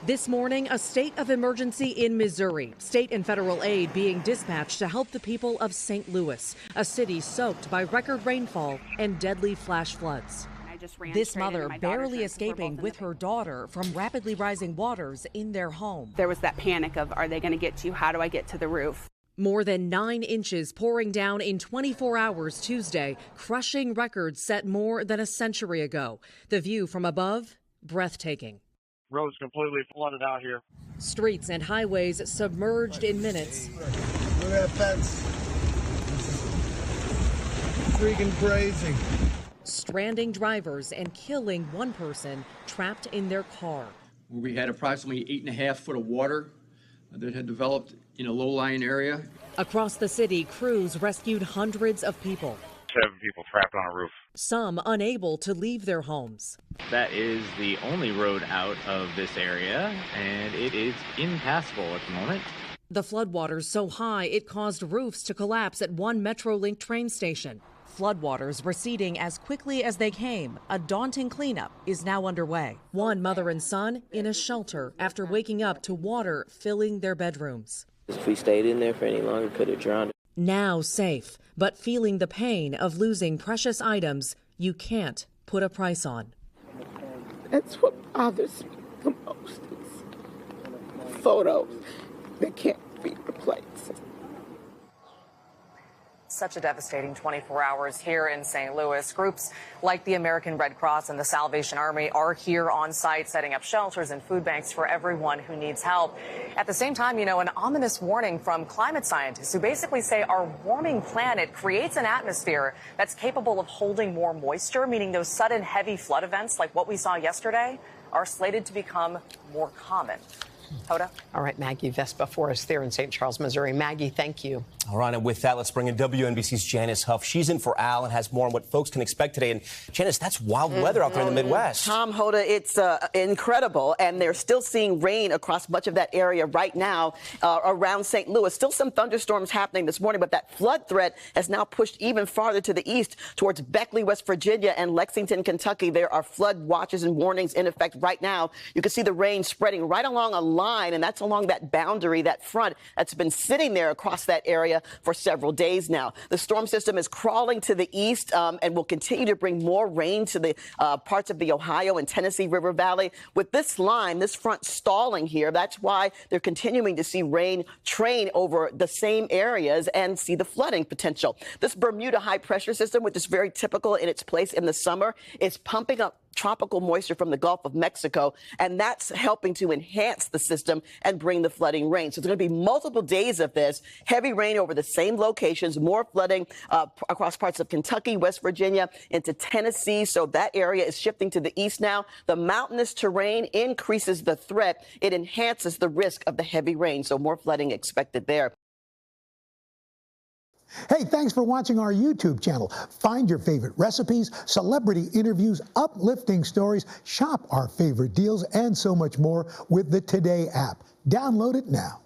This morning, a state of emergency in Missouri. State and federal aid being dispatched to help the people of St. Louis, a city soaked by record rainfall and deadly flash floods. This mother barely escaping with her daughter from rapidly rising waters in their home. There was that panic of, are they going to get to you? How do I get to the roof? More than 9 inches pouring down in 24 hours Tuesday, crushing records set more than a century ago. The view from above, breathtaking. Roads completely flooded out here. Streets and highways submerged in minutes. Look at that fence. Freaking crazy. Stranding drivers and killing one person trapped in their car. We had approximately 8.5 foot of water that had developed in a low-lying area. Across the city, crews rescued hundreds of people. 7 people trapped on a roof. Some unable to leave their homes. That is the only road out of this area, and it is impassable at the moment. The floodwaters so high it caused roofs to collapse at one Metrolink train station. Floodwaters receding as quickly as they came. A daunting cleanup is now underway. One mother and son in a shelter after waking up to water filling their bedrooms. If we stayed in there for any longer, could have drowned. Now safe, but feeling the pain of losing precious items you can't put a price on. That's what bothers me the most is photos that can't be replaced. Such a devastating 24 hours here in St. Louis. Groups like the American Red Cross and the Salvation Army are here on site, setting up shelters and food banks for everyone who needs help. At the same time, an ominous warning from climate scientists who basically say our warming planet creates an atmosphere that's capable of holding more moisture, meaning those sudden heavy flood events like what we saw yesterday are slated to become more common. Hoda? All right, Maggie, Vespa for us there in St. Charles, Missouri. Maggie, thank you. All right, and with that, let's bring in WNBC's Janice Huff. She's in for Al and has more on what folks can expect today. And Janice, that's wild weather out there in the Midwest. Tom, Hoda, it's incredible, and they're still seeing rain across much of that area right now around St. Louis. Still some thunderstorms happening this morning, but that flood threat has now pushed even farther to the east towards Beckley, West Virginia, and Lexington, Kentucky. There are flood watches and warnings in effect right now. You can see the rain spreading right along a line, and that's along that boundary, that front that's been sitting there across that area for several days now. The storm system is crawling to the east and will continue to bring more rain to the parts of the Ohio and Tennessee River Valley. With this line, this front stalling here, that's why they're continuing to see rain train over the same areas and see the flooding potential. This Bermuda high pressure system, which is very typical in its place in the summer, is pumping up tropical moisture from the Gulf of Mexico, and that's helping to enhance the system and bring the flooding rain. So there's going to be multiple days of this heavy rain over the same locations, more flooding across parts of Kentucky, West Virginia, into Tennessee. So that area is shifting to the east now. The mountainous terrain increases the threat. It enhances the risk of the heavy rain. So more flooding expected there. Hey, thanks for watching our YouTube channel. Find your favorite recipes, celebrity interviews, uplifting stories, shop our favorite deals, and so much more with the Today app. Download it now.